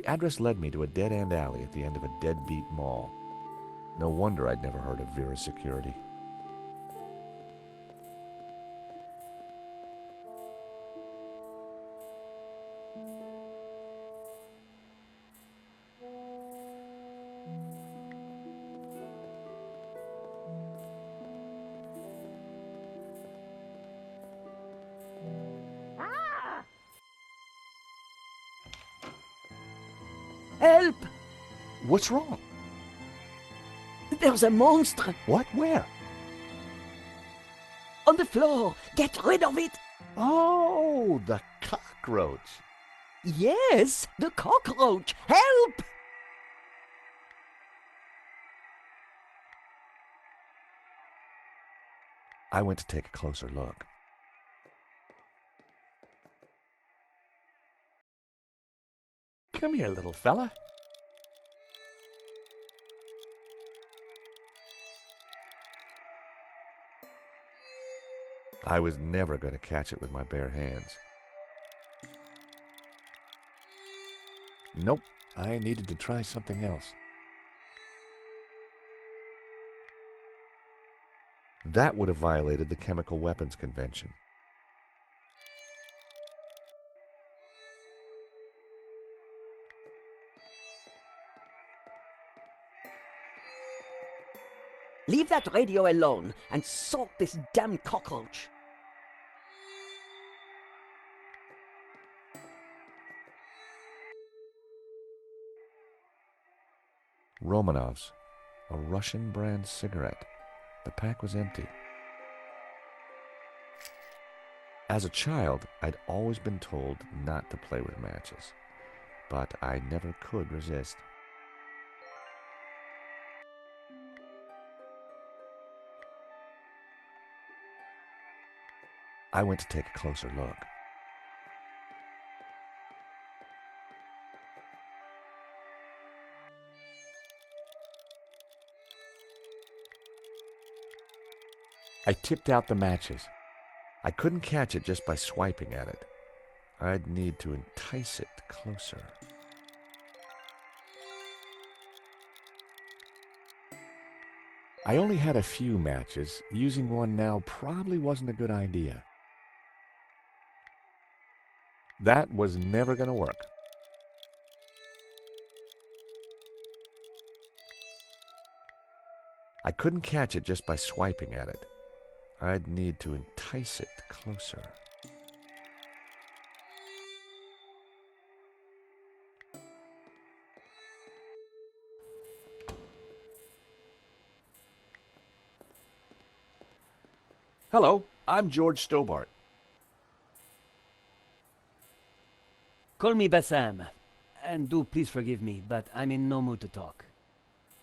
The address led me to a dead-end alley at the end of a deadbeat mall. No wonder I'd never heard of Vera's security. Help! What's wrong? There's a monster What? Where? on the floor. Get rid of it. Oh, the cockroach. Yes, the cockroach. Help! I went to take a closer look. Come here, little fella. I was never going to catch it with my bare hands. Nope, I needed to try something else. That would have violated the Chemical Weapons Convention. Leave that radio alone and sort this damn cockroach. Romanov's, a Russian brand cigarette. The pack was empty. As a child, I'd always been told not to play with matches, but I never could resist. I went to take a closer look. I tipped out the matches. I couldn't catch it just by swiping at it. I'd need to entice it closer. I only had a few matches. Using one now probably wasn't a good idea. That was never going to work. I couldn't catch it just by swiping at it. I'd need to entice it closer. Hello, I'm George Stobart. Call me Bassam. And do please forgive me, but I'm in no mood to talk.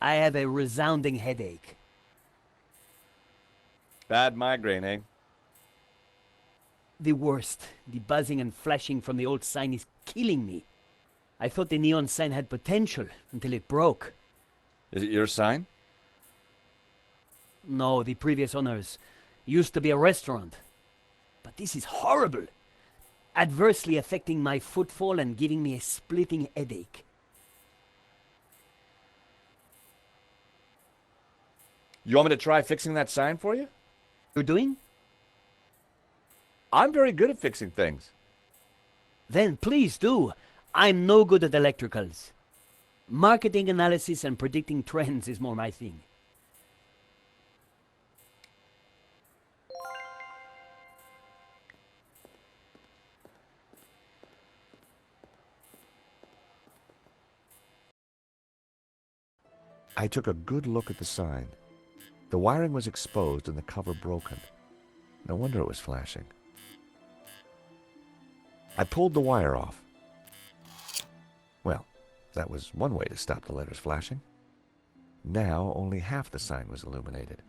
I have a resounding headache. Bad migraine, eh? The worst. The buzzing and flashing from the old sign is killing me. I thought the neon sign had potential until it broke. Is it your sign? No, the previous owners. Used to be a restaurant. But this is horrible. Adversely affecting my footfall and giving me a splitting headache. You want me to try fixing that sign for you? You're doing? I'm very good at fixing things. Then please do. I'm no good at electricals. Marketing analysis and predicting trends is more my thing. I took a good look at the sign. The wiring was exposed and the cover broken. No wonder it was flashing. I pulled the wire off. Well, that was one way to stop the letters flashing. Now only half the sign was illuminated.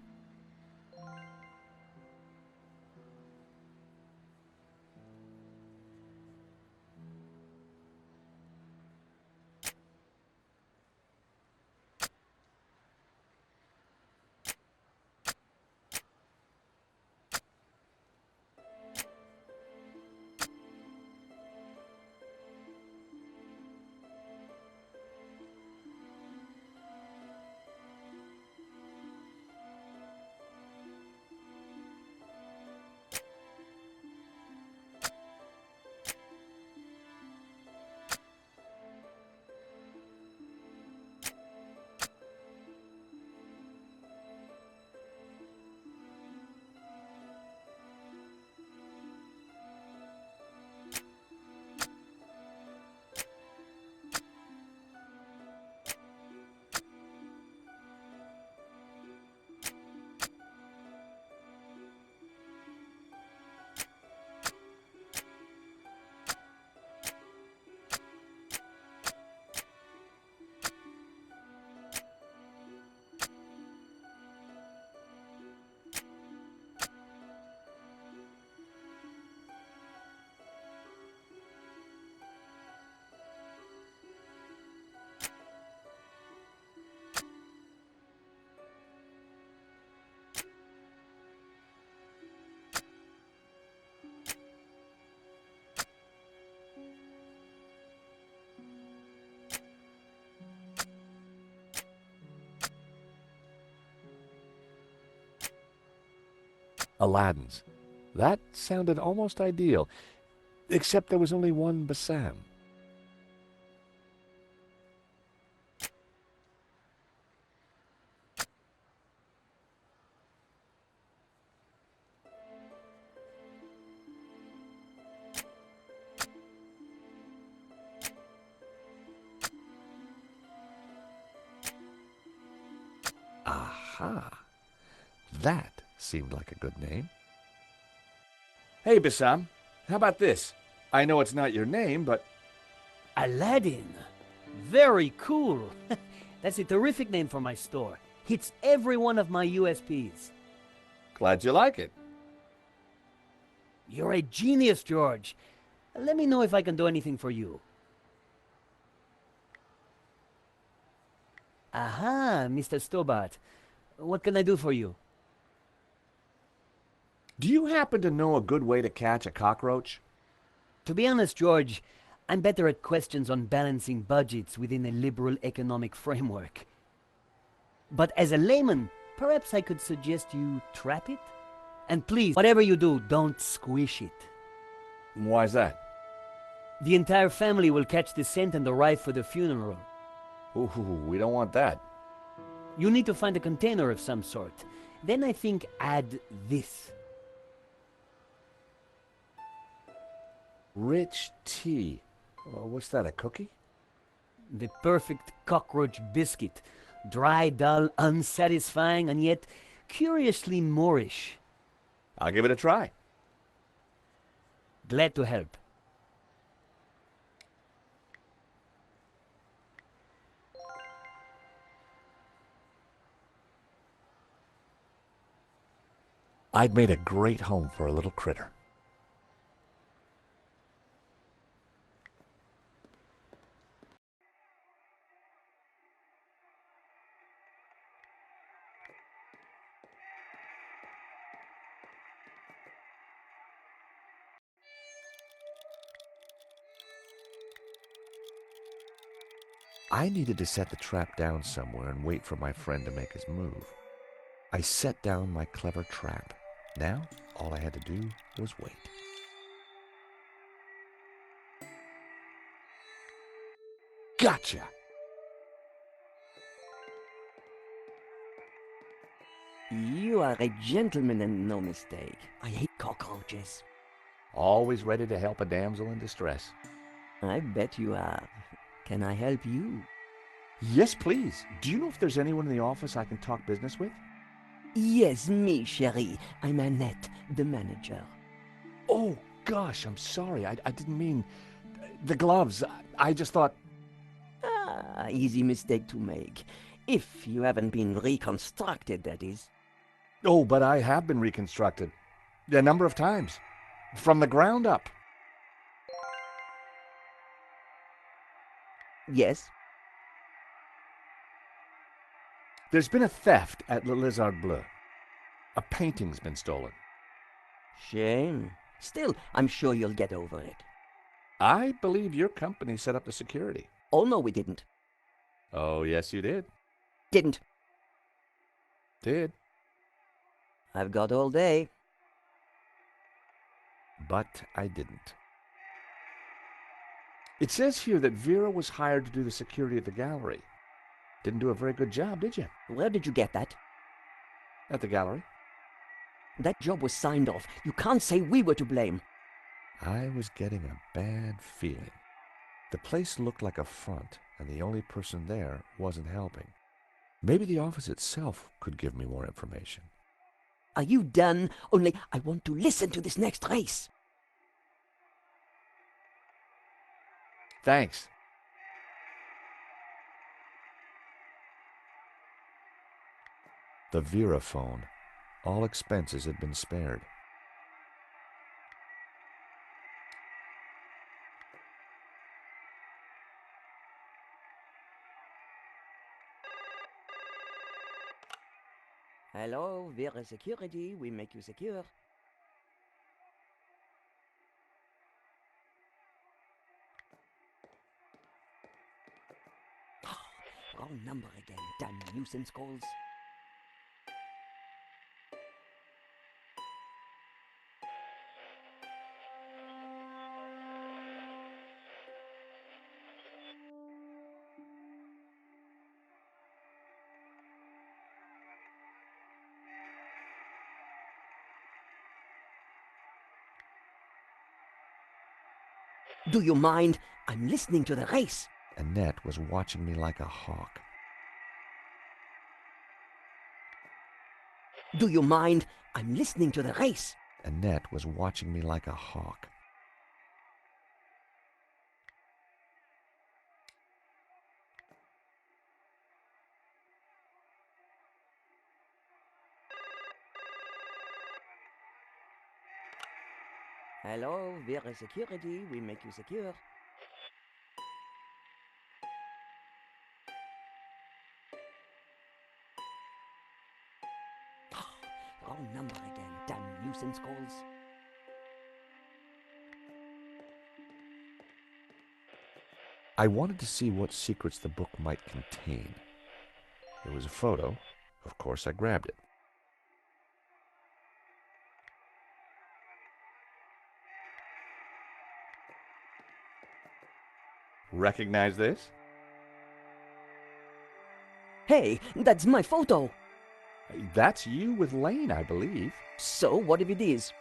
Aladdin's. That sounded almost ideal, except there was only one Bassam. Aha! That seemed like a good name. Hey, Bassam, how about this? I know it's not your name, but... Aladdin. Very cool. That's a terrific name for my store. Hits every one of my USPs. Glad you like it. You're a genius, George. Let me know if I can do anything for you. Aha, Mr. Stobart. What can I do for you? Do you happen to know a good way to catch a cockroach? To be honest, George, I'm better at questions on balancing budgets within a liberal economic framework. But as a layman, perhaps I could suggest you trap it? And please, whatever you do, don't squish it. Why's that? The entire family will catch the scent and arrive for the funeral. Ooh, we don't want that. You need to find a container of some sort. Then I think add this. Rich tea. What's that, a cookie? The perfect cockroach biscuit. Dry, dull, unsatisfying, and yet curiously Moorish. I'll give it a try. Glad to help. I'd made a great home for a little critter. I needed to set the trap down somewhere and wait for my friend to make his move. I set down my clever trap. Now, all I had to do was wait. Gotcha! You are a gentleman and no mistake. I hate cockroaches. Always ready to help a damsel in distress. I bet you are. Can I help you? Yes, please. Do you know if there's anyone in the office I can talk business with? Yes, me, chérie. I'm Annette, the manager. Oh, gosh, I'm sorry. I didn't mean... The gloves. I just thought... Ah, easy mistake to make. If you haven't been reconstructed, that is. Oh, but I have been reconstructed. A number of times. From the ground up. Yes? There's been a theft at Le Lizard Bleu. A painting's been stolen. Shame. Still, I'm sure you'll get over it. I believe your company set up the security. Oh, no, we didn't. Oh, yes, you did. Didn't. Did. I've got all day. But I didn't. It says here that Vera was hired to do the security at the gallery. Didn't do a very good job, did you? Where did you get that? At the gallery? That job was signed off. You can't say we were to blame. I was getting a bad feeling. The place looked like a front, and the only person there wasn't helping. Maybe the office itself could give me more information. Are you done? Only I want to listen to this next race. Thanks. The Vera phone. All expenses had been spared. Hello, Vera Security. We make you secure. Wrong number again. Damn nuisance calls. Do you mind? I'm listening to the race. Annette was watching me like a hawk. Do you mind? I'm listening to the race. Annette was watching me like a hawk. Hello, we're security. We make you secure. Wrong number again. Damn nuisance calls. I wanted to see what secrets the book might contain. There was a photo. Of course, I grabbed it. Recognize this? Hey, that's my photo. That's you with Lane, I believe. So, what if it is?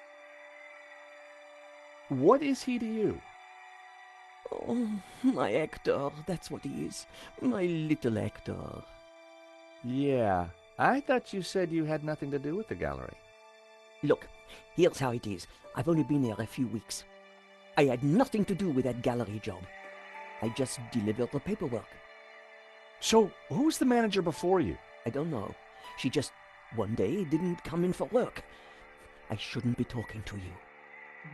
What is he to you? Oh, my Hector, that's what he is. My little Hector. Yeah, I thought you said you had nothing to do with the gallery. Look, here's how it is. I've only been here a few weeks. I had nothing to do with that gallery job. I just delivered the paperwork. So, who's the manager before you? I don't know. She just, one day, didn't come in for work. I shouldn't be talking to you.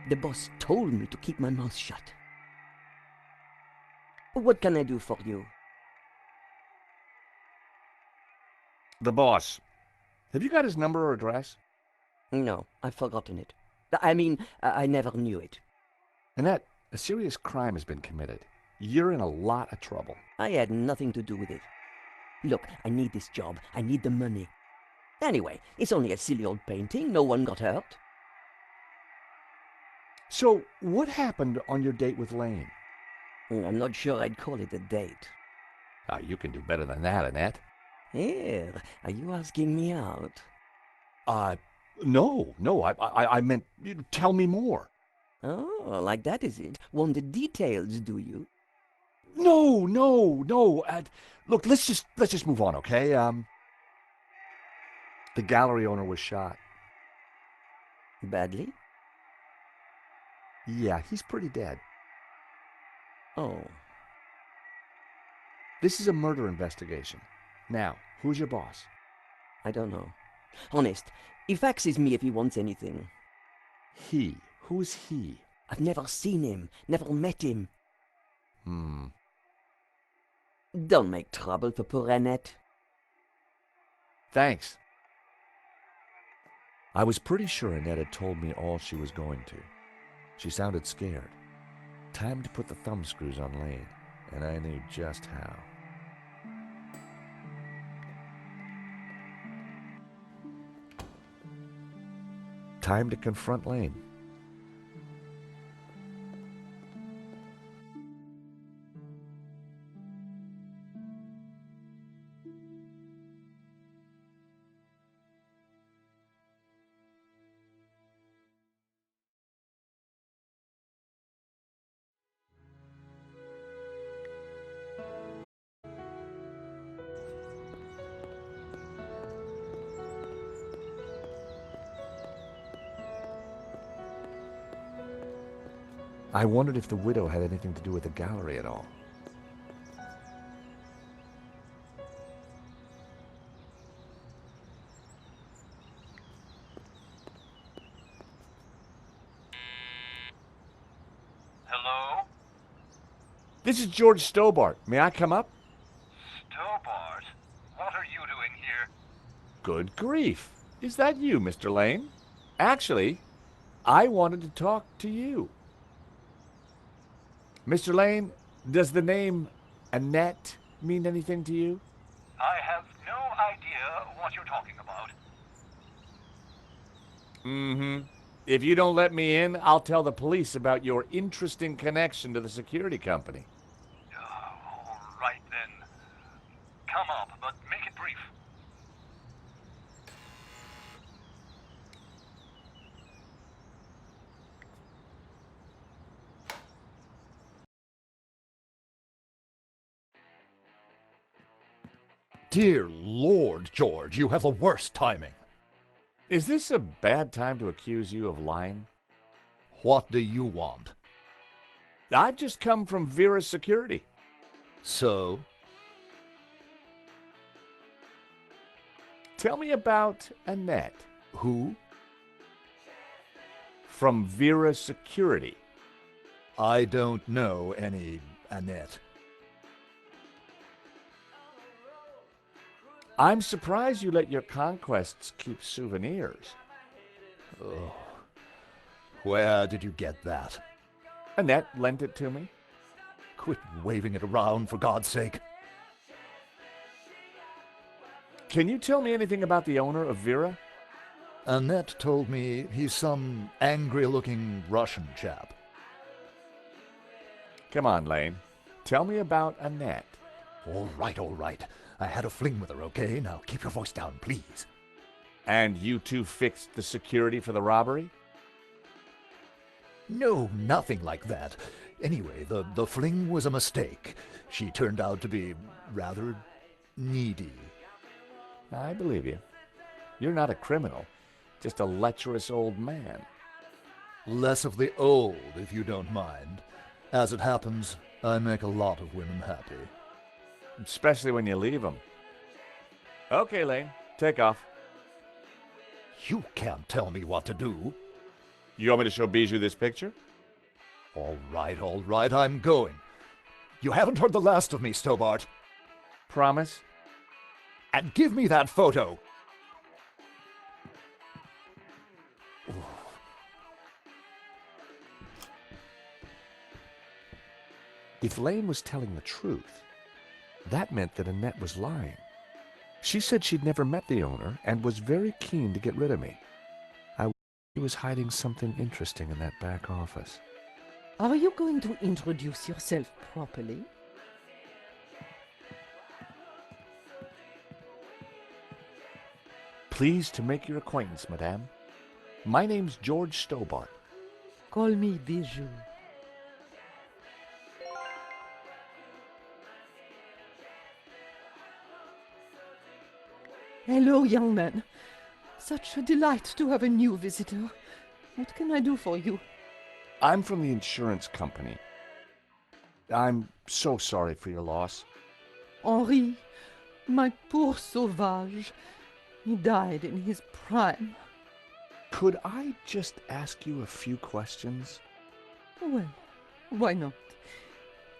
The boss told me to keep my mouth shut. What can I do for you? The boss. Have you got his number or address? No, I've forgotten it. I mean, I never knew it. Annette, a serious crime has been committed. You're in a lot of trouble. I had nothing to do with it. Look, I need this job. I need the money. Anyway, it's only a silly old painting. No one got hurt. So, what happened on your date with Lane? I'm not sure I'd call it a date. You can do better than that, Annette. Here, are you asking me out? No. I meant, tell me more. Oh, like that is it? Want the details, do you? No. Look, let's just move on, okay? The gallery owner was shot. Badly? Yeah, he's pretty dead. Oh. This is a murder investigation. Now, who's your boss? I don't know. Honest, he faxes me if he wants anything. He. Who's he? I've never seen him, never met him. Don't make trouble for poor Annette. Thanks. I was pretty sure Annette had told me all she was going to. She sounded scared. Time to put the thumbscrews on Lane, and I knew just how. Time to confront Lane. I wondered if the widow had anything to do with the gallery at all. Hello? This is George Stobart. May I come up? Stobart? What are you doing here? Good grief. Is that you, Mr. Lane? Actually, I wanted to talk to you. Mr. Lane, does the name Annette mean anything to you? I have no idea what you're talking about. If you don't let me in, I'll tell the police about your interesting connection to the security company. All right then. Come up, but make it brief. Dear Lord, George, you have the worst timing. Is this a bad time to accuse you of lying? What do you want? I've just come from Vera's security. So? Tell me about Annette. Who? From Vera Security. I don't know any Annette. I'm surprised you let your conquests keep souvenirs. Oh. Where did you get that? Annette lent it to me. Quit waving it around, for God's sake. Can you tell me anything about the owner of Vera? Annette told me he's some angry-looking Russian chap. Come on, Lane. Tell me about Annette. All right. I had a fling with her, okay? Now keep your voice down, please. And you two fixed the security for the robbery? No, nothing like that. Anyway, the fling was a mistake. She turned out to be rather needy. I believe you. You're not a criminal, just a lecherous old man. Less of the old, if you don't mind. As it happens, I make a lot of women happy. Especially when you leave them. Okay, Lane, take off. You can't tell me what to do. You want me to show Bijou this picture? All right, I'm going. You haven't heard the last of me, Stobart. Promise? And give me that photo. If Lane was telling the truth, that meant that Annette was lying. She said she'd never met the owner and was very keen to get rid of me. He was hiding something interesting in that back office. Are you going to introduce yourself properly? Pleased to make your acquaintance, madame. My name's George Stobart. Call me Bijou. Hello, young man. Such a delight to have a new visitor. What can I do for you? I'm from the insurance company. I'm so sorry for your loss. Henri, my poor sauvage. He died in his prime. Could I just ask you a few questions? Well, why not?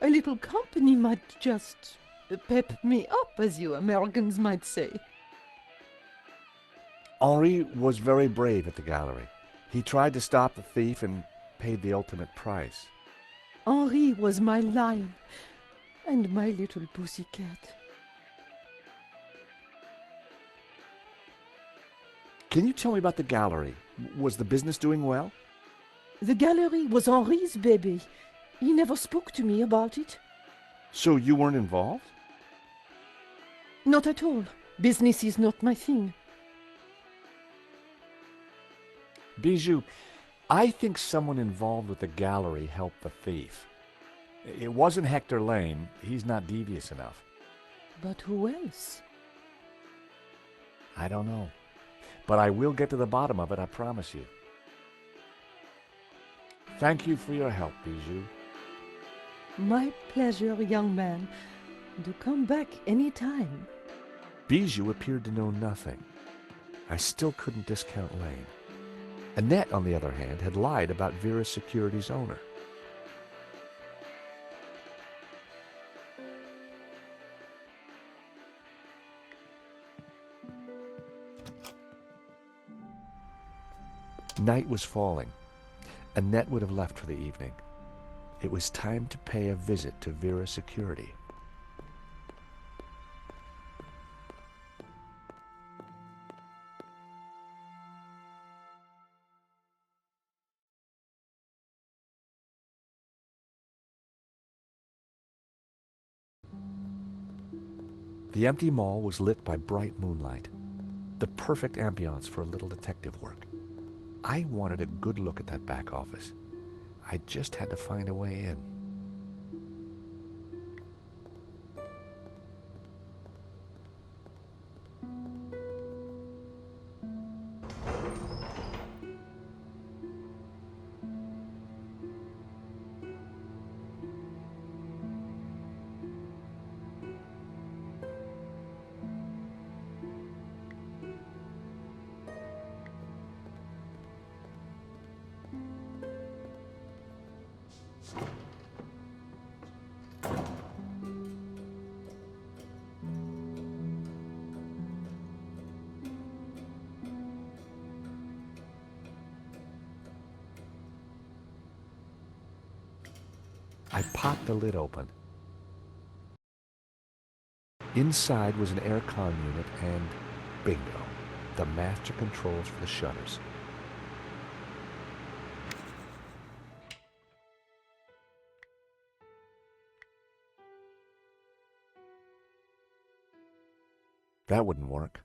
A little company might just pep me up, as you Americans might say. Henri was very brave at the gallery. He tried to stop the thief and paid the ultimate price. Henri was my lion and my little pussycat. Can you tell me about the gallery? Was the business doing well? The gallery was Henri's baby. He never spoke to me about it. So you weren't involved? Not at all. Business is not my thing. Bijou, I think someone involved with the gallery helped the thief. It wasn't Hector Lane. He's not devious enough. But who else? I don't know. But I will get to the bottom of it, I promise you. Thank you for your help, Bijou. My pleasure, young man. Do come back any time. Bijou appeared to know nothing. I still couldn't discount Lane. Annette, on the other hand, had lied about Vera Security's owner. Night was falling. Annette would have left for the evening. It was time to pay a visit to Vera Security. The empty mall was lit by bright moonlight, the perfect ambiance for a little detective work. I wanted a good look at that back office. I just had to find a way in. I popped the lid open. Inside was an aircon unit and, bingo, the master controls for the shutters. That wouldn't work.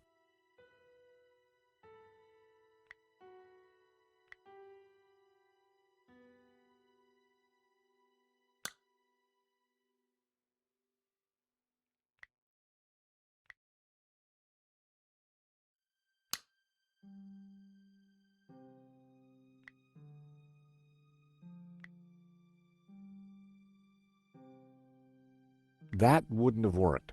That wouldn't have worked.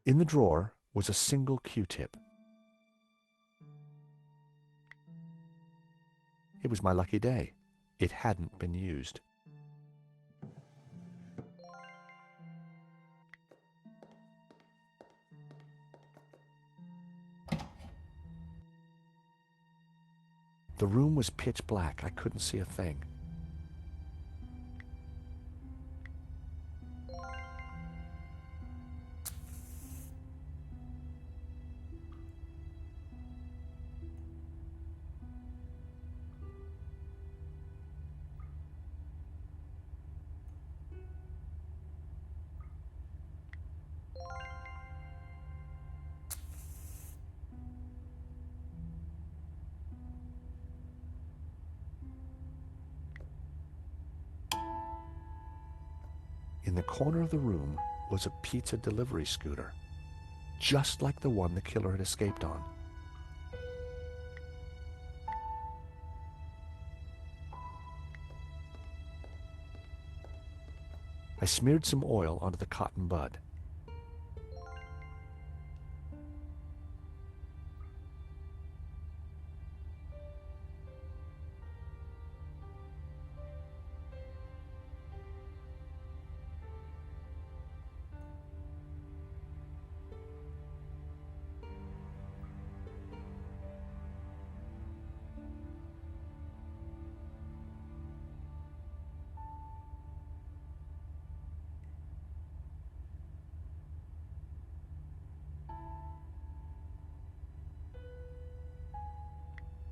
In the drawer was a single Q-tip. It was my lucky day. It hadn't been used. The room was pitch black. I couldn't see a thing. In the corner of the room was a pizza delivery scooter, just like the one the killer had escaped on. I smeared some oil onto the cotton bud.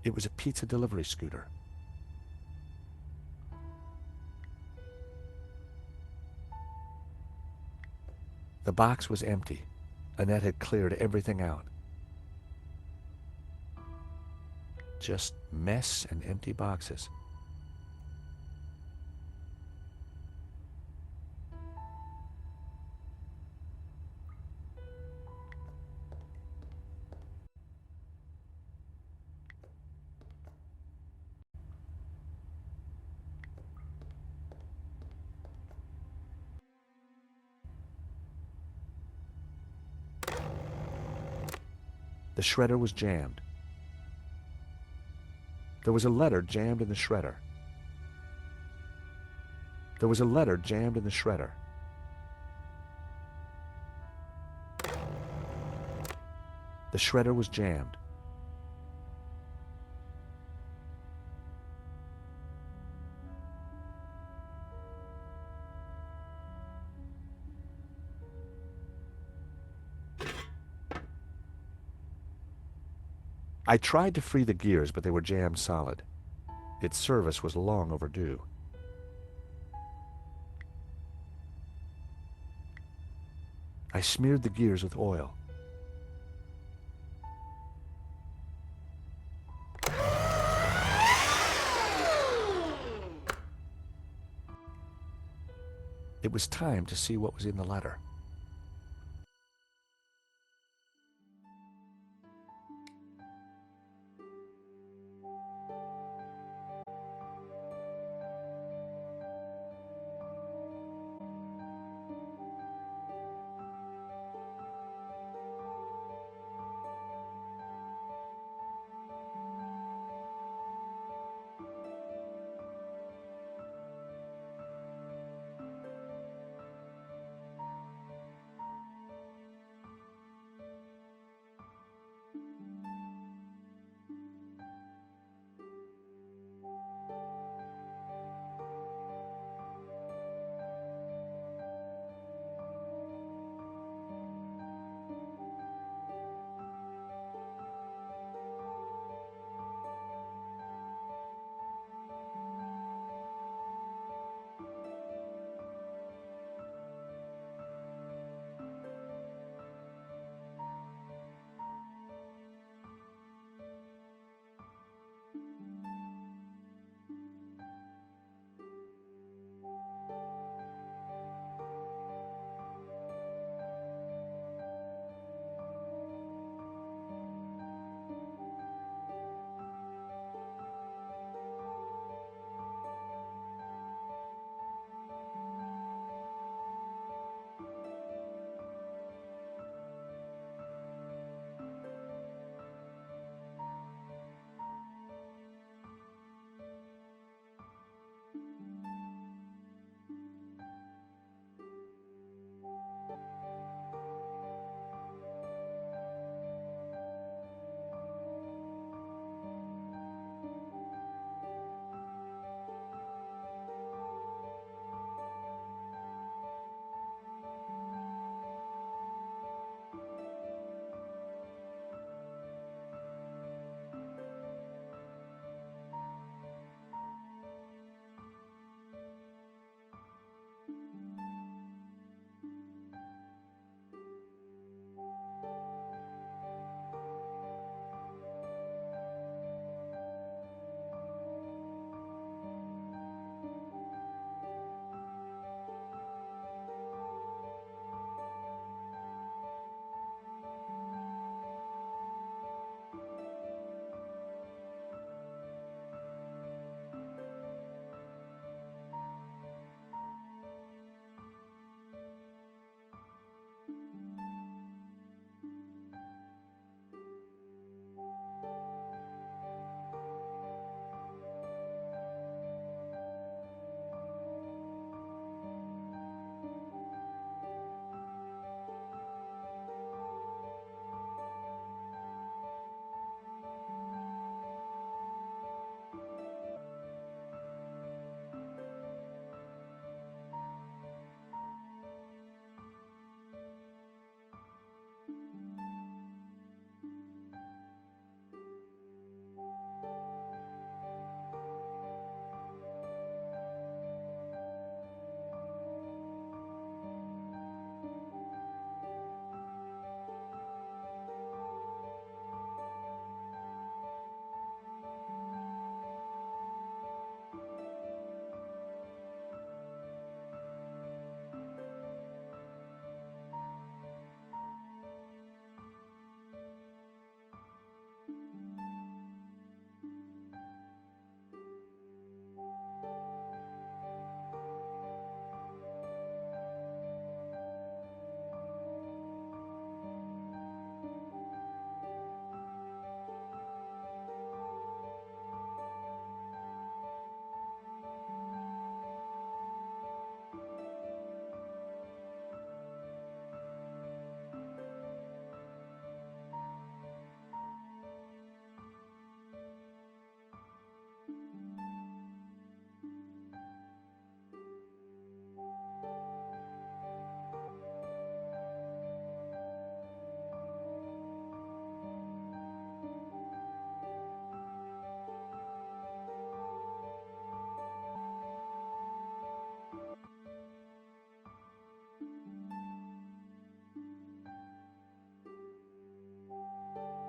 It was a pizza delivery scooter. The box was empty. Annette had cleared everything out. Just mess and empty boxes. The shredder was jammed. There was a letter jammed in the shredder. There was a letter jammed in the shredder. The shredder was jammed. I tried to free the gears, but they were jammed solid. Its service was long overdue. I smeared the gears with oil. It was time to see what was in the letter.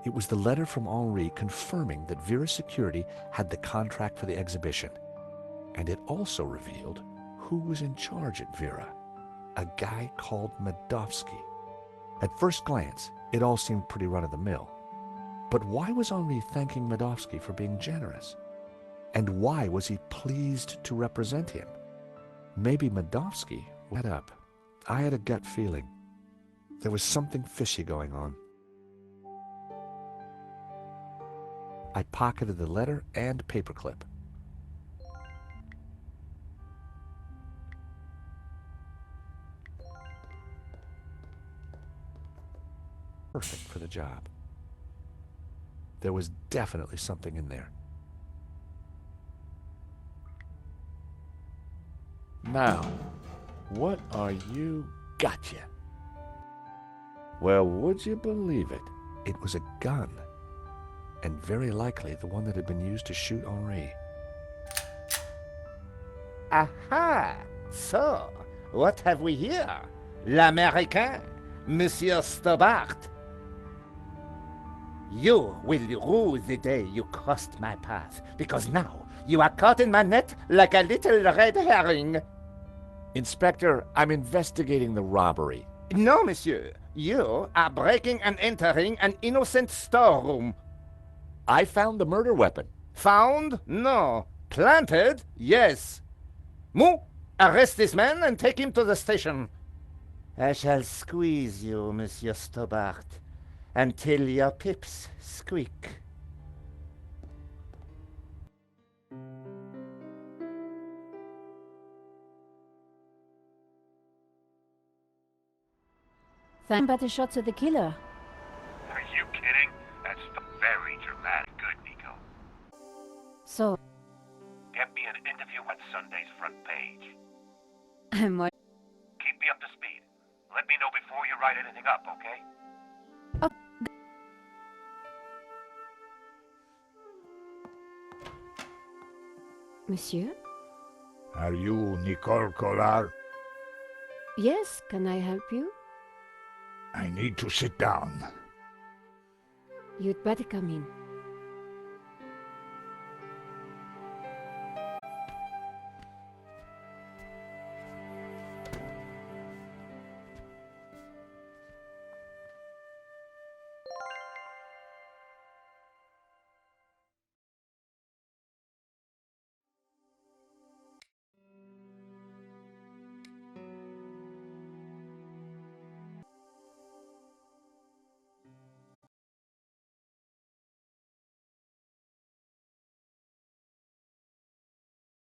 It was the letter from Henri confirming that Vera Security had the contract for the exhibition. And it also revealed who was in charge at Vera, a guy called Medovsky. At first glance, it all seemed pretty run-of-the-mill. But why was Henri thanking Medovsky for being generous? And why was he pleased to represent him? Maybe Medovsky went up. I had a gut feeling. There was something fishy going on. I pocketed the letter and paperclip. Perfect for the job. There was definitely something in there. Now, what are you? Gotcha. Well, would you believe it? It was a gun. And very likely the one that had been used to shoot Henri. Aha! So, what have we here? L'Américain, Monsieur Stobart. You will rue the day you crossed my path, because now you are caught in my net like a little red herring. Inspector, I'm investigating the robbery. No, monsieur. You are breaking and entering an innocent storeroom. I found the murder weapon. Found? No. Planted? Yes. Mou, arrest this man and take him to the station. I shall squeeze you, Monsieur Stobart, until your pips squeak. Think about the shots of the killer. Are you kidding? That's very dramatic. Good, Nico. So, Get me an interview on Sunday's front page. I'm what? Keep me up to speed. Let me know before you write anything up, okay? Monsieur? Are you Nicole Collard? Yes, can I help you? I need to sit down. You'd better come in.